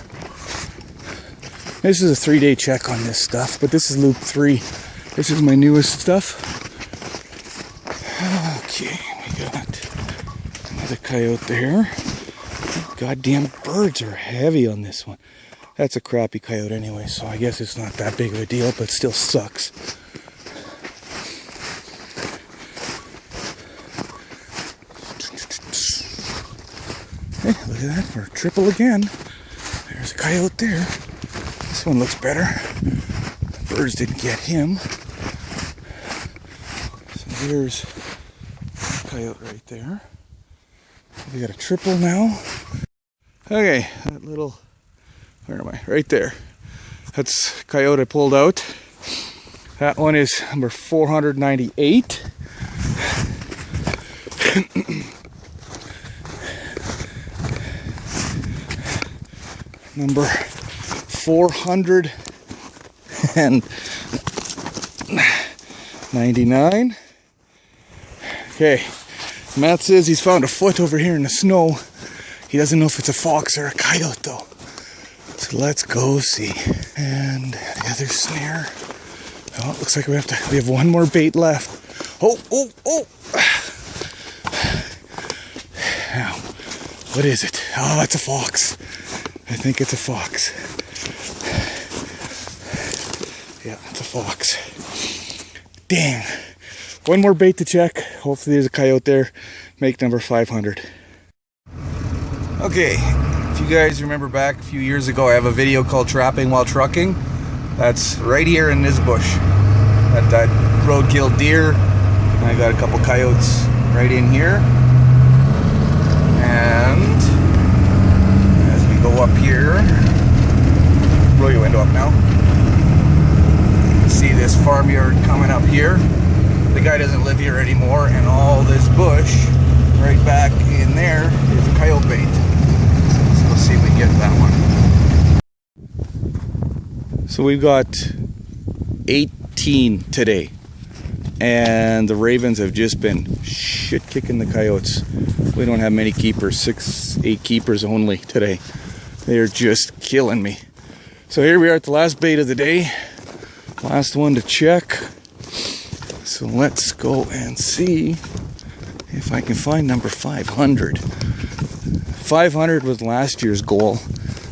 This is a 3-day check on this stuff, but this is loop 3. This is my newest stuff. Okay, we got another coyote there. Goddamn birds are heavy on this one. That's a crappy coyote anyway, so I guess it's not that big of a deal, but it still sucks. Hey, look at that, we're triple again. There's a coyote there. This one looks better. The birds didn't get him. So there's a coyote right there. We got a triple now. Okay, that little, where am I? Right there. That's coyote I pulled out. That one is number 498. Number 499. Okay, Matt says he's found a foot over here in the snow. He doesn't know if it's a fox or a coyote though. So let's go see. And the other snare. Oh, it looks like we have one more bait left. Oh. Now, what is it? Oh, it's a fox. I think it's a fox. Yeah, it's a fox. Dang. One more bait to check. Hopefully there's a coyote there. Make number 500. Okay, if you guys remember back a few years ago, I have a video called Trapping While Trucking. That's right here in this bush. That road-killed deer. And I got a couple coyotes right in here. And up here. Roll your window up now. See this farmyard coming up here. The guy doesn't live here anymore, and all this bush right back in there is a coyote bait. So let's see if we can get that one. So we've got 18 today, and the ravens have just been shit kicking the coyotes. We don't have many keepers, 6-8 keepers only today. They're just killing me. So here we are at the last bait of the day, last one to check. So let's go and see if I can find number 500. 500 was last year's goal.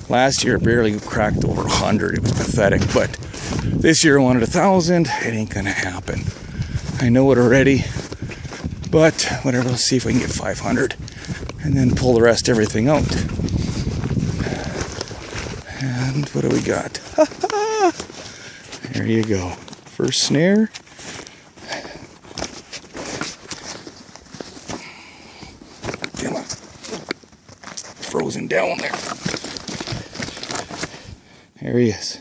Last year it barely cracked over 100. It was pathetic, but this year I wanted 1,000. It ain't gonna happen. I know it already, but whatever, let's see if we can get 500 and then pull the rest everything out. And what do we got? There you go. First snare. Come on. Frozen down there. There he is.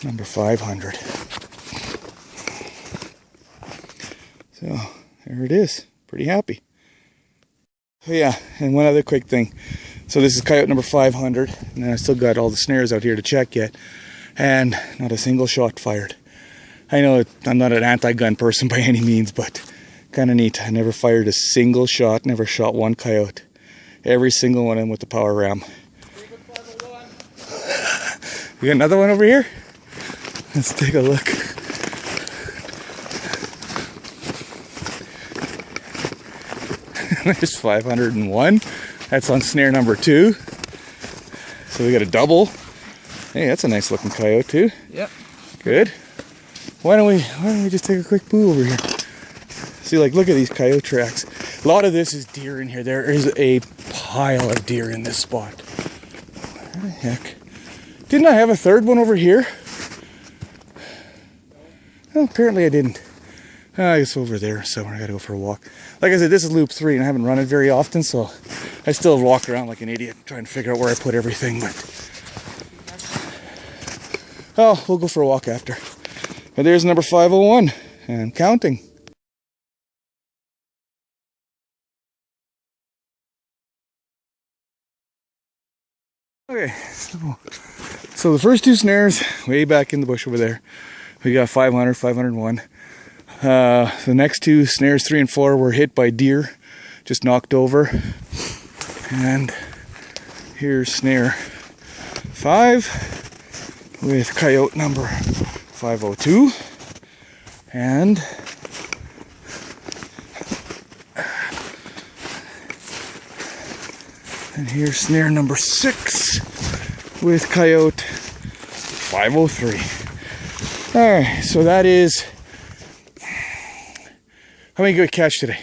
Number 500. So there it is. Pretty happy. Oh yeah, and one other quick thing. So this is coyote number 500, and I still got all the snares out here to check yet, and not a single shot fired. I know I'm not an anti-gun person by any means, but kind of neat. I never fired a single shot, never shot one coyote. Every single one of them with the power ram. We got another one over here? Let's take a look. There's 501. That's on snare number 2. So we got a double. Hey, that's a nice looking coyote too. Yep. Good. Why don't we just take a quick poo over here? See, like, look at these coyote tracks. A lot of this is deer in here. There is a pile of deer in this spot. Where the heck? Didn't I have a third one over here? Well, apparently I didn't. I guess over there somewhere. I gotta go for a walk. Like I said, this is loop 3 and I haven't run it very often, so I still walk around like an idiot trying to figure out where I put everything, but oh, we'll go for a walk after. But there's number 501 and counting. Okay, so the first 2 snares way back in the bush over there. We got 500, 501. The next 2 snares, 3 and 4, were hit by deer, just knocked over. And here's snare 5 with coyote number 502. And here's snare number 6 with coyote 503. Alright, so that is... How many did we catch today?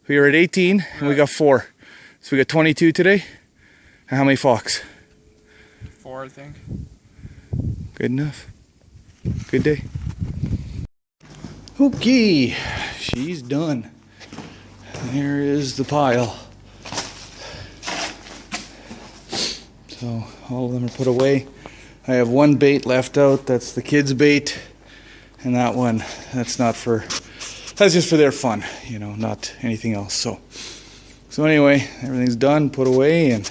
We were at 18 and we got 4. So we got 22 today. And how many fox? 4, I think. Good enough. Good day. Okay, she's done. There is the pile. So all of them are put away. I have one bait left out. That's the kids' bait. And that one, that's just for their fun, you know, not anything else. So anyway, everything's done, put away, and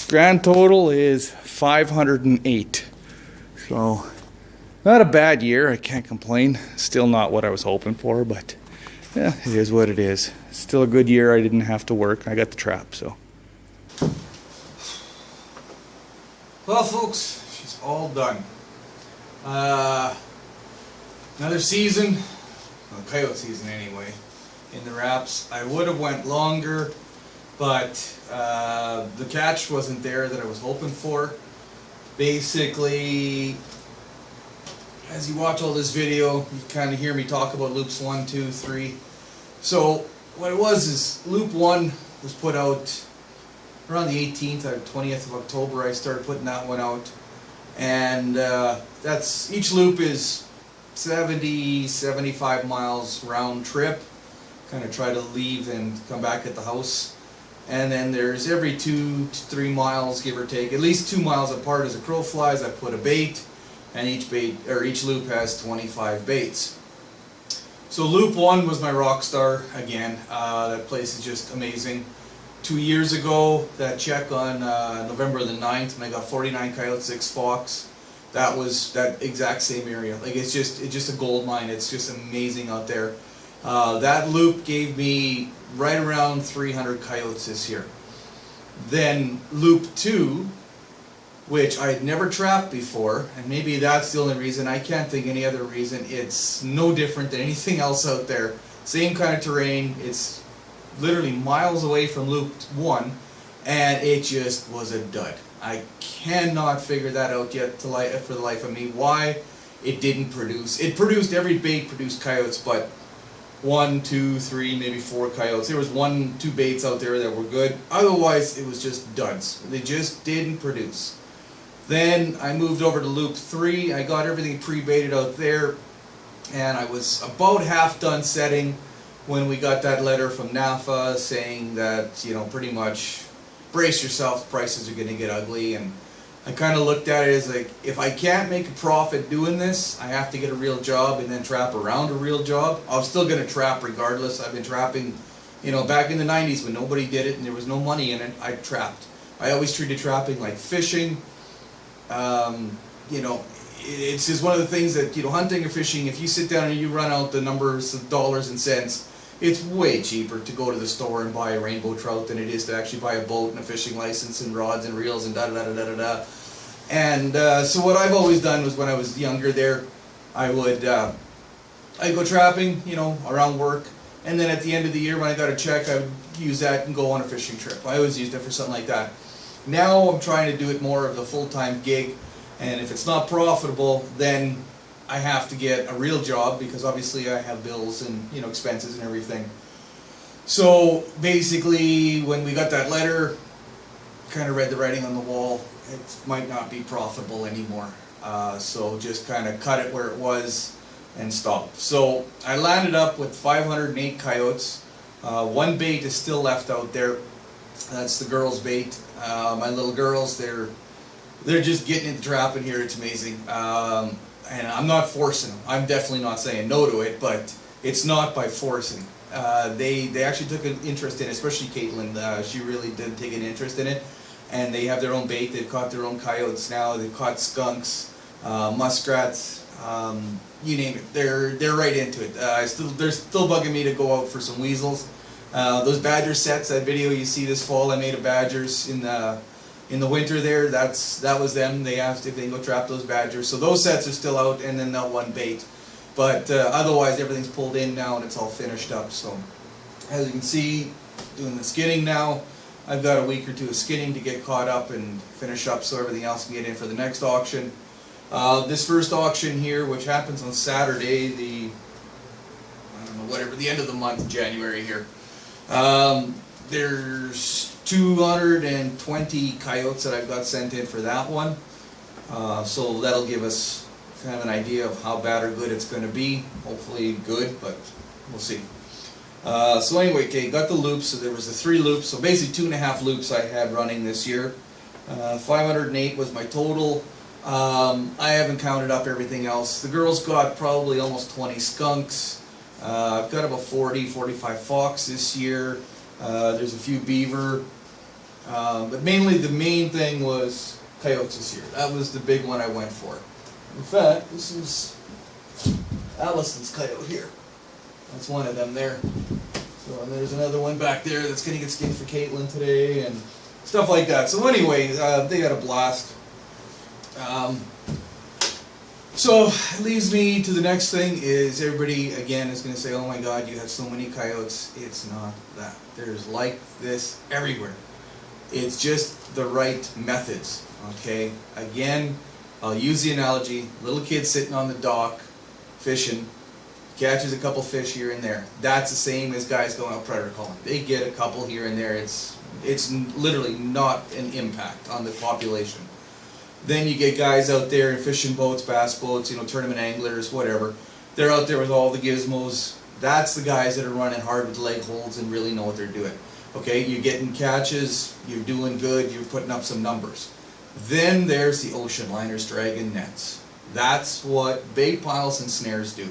grand total is 508. So not a bad year, I can't complain. Still not what I was hoping for, but yeah, it is what it is. Still a good year. I didn't have to work. I got the trap, so. Well, folks, she's all done. Another season, well, coyote season anyway, in the wraps. I would have went longer, but the catch wasn't there that I was hoping for. Basically, as you watch all this video, you kind of hear me talk about loops 1, 2, 3. So what it was is loop 1 was put out around the 18th or 20th of October. I started putting that one out, and that's each loop is 70-75 miles round trip. Kind of try to leave and come back at the house, And then there's every 2 to 3 miles, give or take, at least 2 miles apart as a crow flies, I put a bait, and each loop has 25 baits. So loop 1 was my rock star again. That place is just amazing. 2 years ago, that check on November the 9th, when I got 49 coyotes, 6 fox, that was that exact same area. Like it's just a gold mine. It's just amazing out there. That loop gave me right around 300 coyotes this year. Then loop 2, which I had never trapped before, and maybe that's the only reason, I can't think any other reason. It's no different than anything else out there. Same kind of terrain, it's literally miles away from loop 1, and it just was a dud. I cannot figure that out yet for the life of me, why it didn't produce. It produced, every bait produced coyotes, but 1, 2, 3, maybe 4 coyotes. There was 1, 2 baits out there that were good. Otherwise, it was just duds. They just didn't produce. Then I moved over to loop 3. I got everything pre-baited out there, and I was about half done setting when we got that letter from NAFA saying that, you know, pretty much brace yourself, prices are going to get ugly. And I kind of looked at it as like, if I can't make a profit doing this, I have to get a real job and then trap around a real job. I'm still going to trap regardless. I've been trapping, you know, back in the 90s when nobody did it and there was no money in it, I trapped. I always treated trapping like fishing. You know, it's just one of the things that, you know, hunting or fishing, if you sit down and you run out the numbers of dollars and cents, it's way cheaper to go to the store and buy a rainbow trout than it is to actually buy a boat and a fishing license and rods and reels and da-da-da-da-da-da. And so what I've always done was when I was younger there, I'd go trapping, you know, around work, and then at the end of the year when I got a check, I would use that and go on a fishing trip. I always used it for something like that. Now I'm trying to do it more of a full-time gig, and if it's not profitable, then I have to get a real job because obviously I have bills and, you know, expenses and everything. So basically, when we got that letter, kind of read the writing on the wall. It might not be profitable anymore. So just kind of cut it where it was and stop. So I landed up with 508 coyotes. 1 bait is still left out there. That's the girls' bait. My little girls, they're just getting into trapping here. It's amazing. And I'm not forcing them. I'm definitely not saying no to it, but it's not by forcing. They actually took an interest in it, especially Caitlin. She really did take an interest in it. And they have their own bait. They've caught their own coyotes now. They've caught skunks, muskrats, you name it. They're right into it. They're still bugging me to go out for some weasels. Those badger sets, that video you see this fall, I made of badgers in the winter there. That was them. They asked if they can go trap those badgers. So those sets are still out, and then that 1 bait. But otherwise, everything's pulled in now, and it's all finished up. So as you can see, doing the skinning now. I've got a week or 2 of skinning to get caught up and finish up so everything else can get in for the next auction. This first auction here, which happens on Saturday, the end of the month, January here. There's 220 coyotes that I've got sent in for that one. So that'll give us kind of an idea of how bad or good it's going to be. Hopefully good, but we'll see. So anyway, okay, got the loops. So there was the 3 loops. So basically 2.5 loops I had running this year. 508 was my total. I haven't counted up everything else. The girls got probably almost 20 skunks. I've got about 40, 45 fox this year. There's a few beaver. But mainly the main thing was coyotes this year. That was the big one I went for. In fact, this is Allison's coyote here. That's one of them there. So, and there's another one back there that's going to get skinned for Caitlin today and stuff like that. So anyway, they had a blast. So it leads me to the next thing is everybody again is going to say, oh my God, you have so many coyotes. It's not that. There's like this everywhere. It's just the right methods. Okay, again, I'll use the analogy, little kid sitting on the dock fishing, catches a couple fish here and there. That's the same as guys going out predator calling. They get a couple here and there. It's literally not an impact on the population. Then you get guys out there in fishing boats, bass boats, you know, tournament anglers, whatever. They're out there with all the gizmos. That's the guys that are running hard with leg holds and really know what they're doing. Okay, you're getting catches, you're doing good, you're putting up some numbers. Then there's the ocean liners dragging nets. That's what bait piles and snares do.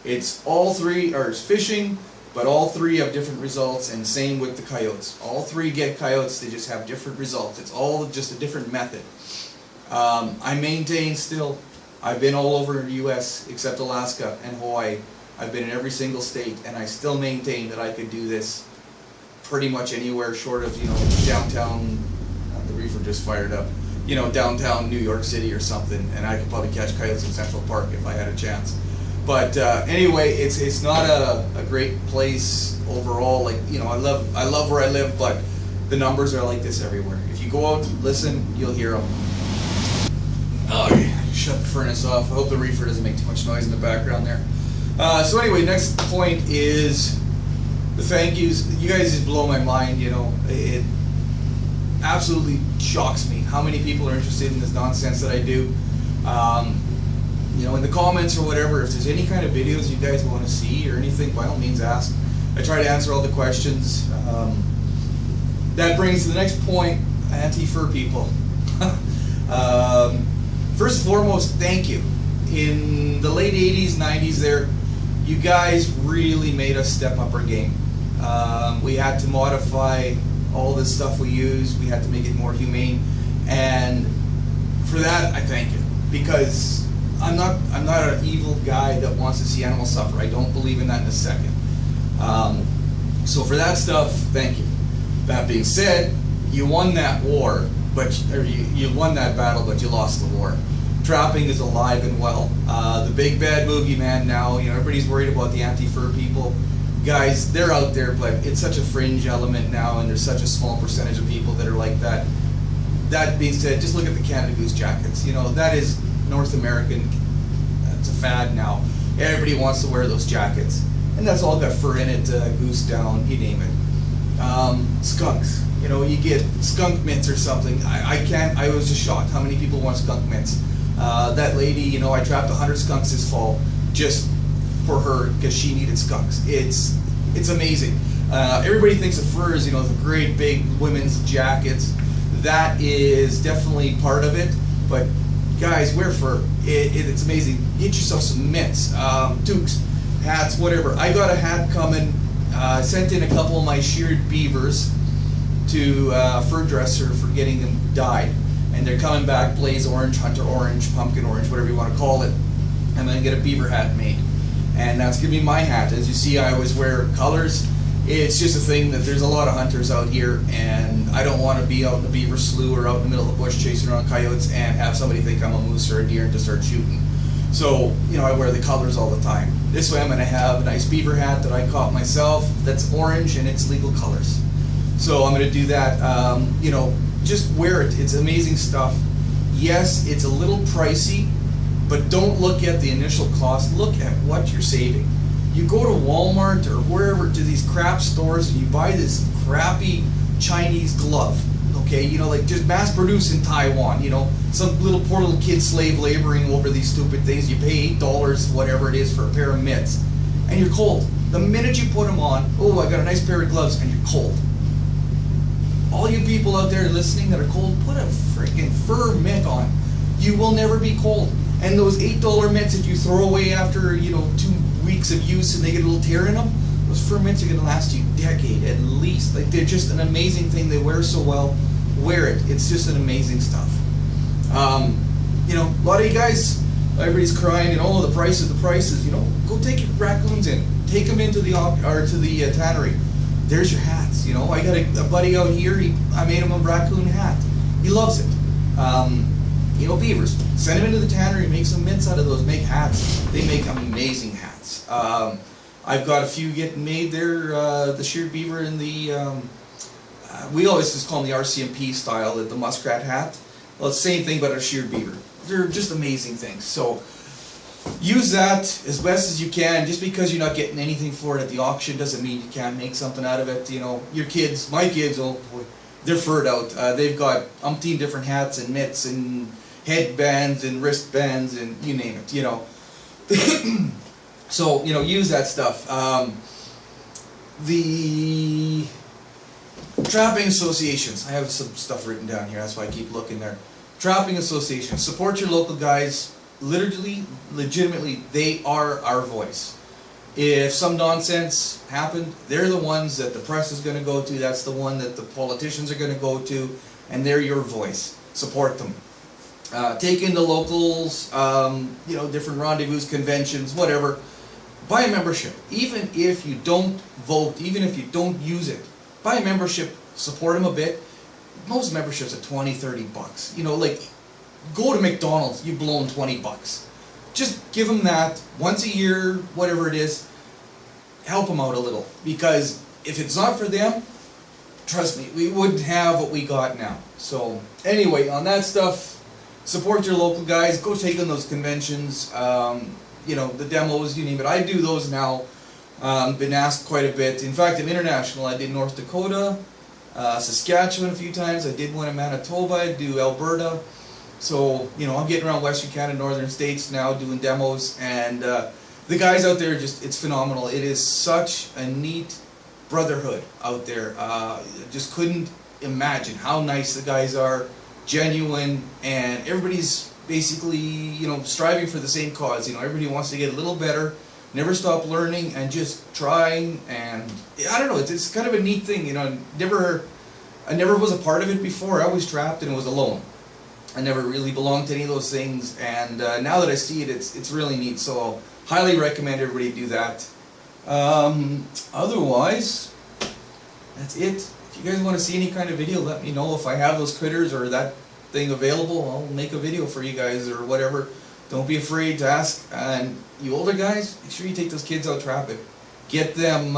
It's all three, or it's fishing, but all three have different results, and same with the coyotes. All three get coyotes, they just have different results. It's all just a different method. I maintain still, I've been all over the US except Alaska and Hawaii. I've been in every single state, and I still maintain that I could do this pretty much anywhere short of, you know, downtown, the reefer just fired up, you know, downtown New York City or something, and I could probably catch coyotes in Central Park if I had a chance. But anyway, it's not a great place overall. Like, you know, I love where I live, but the numbers are like this everywhere. If you go out and listen, you'll hear them. Oh, shut the furnace off. I hope the reefer doesn't make too much noise in the background there. So anyway, next point is the thank yous. You guys just blow my mind, you know. It absolutely shocks me how many people are interested in this nonsense that I do. You know, in the comments or whatever, if there's any kind of videos you guys want to see or anything, by all means ask. I try to answer all the questions. That brings to the next point, anti-fur people. First and foremost, thank you. In the late 80s, 90s there, you guys really made us step up our game. We had to modify all this stuff we use. We had to make it more humane. And for that, I thank you. Because I'm not an evil guy that wants to see animals suffer. I don't believe in that in a second. So for that stuff, thank you. That being said, you won that war, you won that battle, but you lost the war. Trapping is alive and well. The big bad boogeyman now, you know, everybody's worried about the anti-fur people. Guys, they're out there, but it's such a fringe element now, and there's such a small percentage of people that are like that. That being said, just look at the Canada Goose jackets. You know, that is North American. It's a fad now. Everybody wants to wear those jackets, and that's all got fur in it, goose down, you name it. Skunks. You know, you get skunk mints or something. I was just shocked how many people want skunk mints. That lady, you know, I trapped 100 skunks this fall just for her because she needed skunks. It's amazing. Everybody thinks of fur as, you know, the great big women's jackets. That is definitely part of it, but guys, wear fur. It's amazing. Get yourself some mitts, toques, hats, whatever. I got a hat coming. Sent in a couple of my sheared beavers to fur dresser for getting them dyed, and they're coming back blaze orange, hunter orange, pumpkin orange, whatever you want to call it. I'm gonna get a beaver hat made, and that's gonna be my hat. As you see, I always wear colors. It's just a thing that there's a lot of hunters out here, and I don't want to be out in the beaver slough or out in the middle of the bush chasing around coyotes and have somebody think I'm a moose or a deer and to start shooting. So, you know, I wear the colors all the time. This way I'm going to have a nice beaver hat that I caught myself that's orange and it's legal colors. So I'm going to do that. You know, just wear it. It's amazing stuff. Yes, it's a little pricey, but don't look at the initial cost. Look at what you're saving. You go to Walmart or wherever, to these crap stores, and you buy this crappy Chinese glove, okay? You know, like just mass produced in Taiwan, you know, some poor little kid slave laboring over these stupid things. You pay $8, whatever it is, for a pair of mitts, and you're cold. The minute you put them on, oh, I got a nice pair of gloves, and you're cold. All you people out there listening that are cold, put a freaking fur mitt on. You will never be cold. And those $8 mitts that you throw away after, you know, 2 weeks of use and they get a little tear in them, those fur mitts are going to last you a decade at least. Like, they're just an amazing thing. They wear so well. Wear it. It's just an amazing stuff. You know, a lot of you guys, everybody's crying and all of the prices. You know, go take your raccoons in. Take them into the tannery. There's your hats. You know, I got a buddy out here. I made him a raccoon hat. He loves it. You know, beavers. Send them into the tannery, make some mitts out of those, make hats. They make amazing hats. I've got a few getting made there, the sheared beaver and the, we always just call them the RCMP style, the muskrat hat. Well, it's the same thing, but a sheared beaver. They're just amazing things. So use that as best as you can. Just because you're not getting anything for it at the auction doesn't mean you can't make something out of it. You know, your kids, my kids, oh boy, they're furred out. They've got umpteen different hats and mitts and headbands and wristbands and you name it, you know. So, you know, use that stuff. trapping associations. I have some stuff written down here, that's why I keep looking there. Trapping associations. Support your local guys. Literally, legitimately, they are our voice. If some nonsense happened, they're the ones that the press is going to go to. That's the one that the politicians are going to go to, and they're your voice. Support them. Take in the locals, different rendezvous, conventions, whatever. Buy a membership. Even if you don't vote, even if you don't use it, buy a membership, support them a bit. Most memberships are 20, 30 bucks. Go to McDonald's, you've blown 20 bucks. Just give them that once a year, whatever it is. Help them out a little. Because if it's not for them, trust me, we wouldn't have what we got now. So anyway, on that stuff, support your local guys. Go take on those conventions. The demos, you name it. I do those now. Been asked quite a bit. In fact, I'm international. I did North Dakota, Saskatchewan a few times. I did one in Manitoba. I do Alberta. So, I'm getting around Western Canada, Northern States now doing demos. And the guys out there, it's phenomenal. It is such a neat brotherhood out there. Just couldn't imagine how nice the guys are, genuine, and everybody's basically, striving for the same cause. Everybody wants to get a little better, never stop learning, and just trying. And I don't know, it's kind of a neat thing. I never was a part of it before. I always trapped and was alone. I never really belonged to any of those things. And now that I see it, it's really neat. So highly recommend everybody do that. Otherwise, that's it. If you guys want to see any kind of video, let me know. If I have those critters or that thing available, I'll make a video for you guys or whatever. Don't be afraid to ask. And you older guys, make sure you take those kids out trapping. Get them,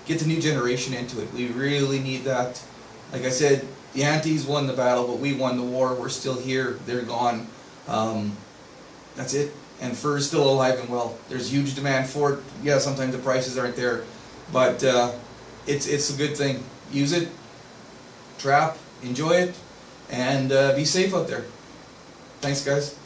get the new generation into it. We really need that. Like I said, the aunties won the battle, but we won the war. We're still here. They're gone. That's it. And fur is still alive and well. There's huge demand for it. Yeah, sometimes the prices aren't there, but it's a good thing. Use it, trap, enjoy it, and be safe out there. Thanks, guys.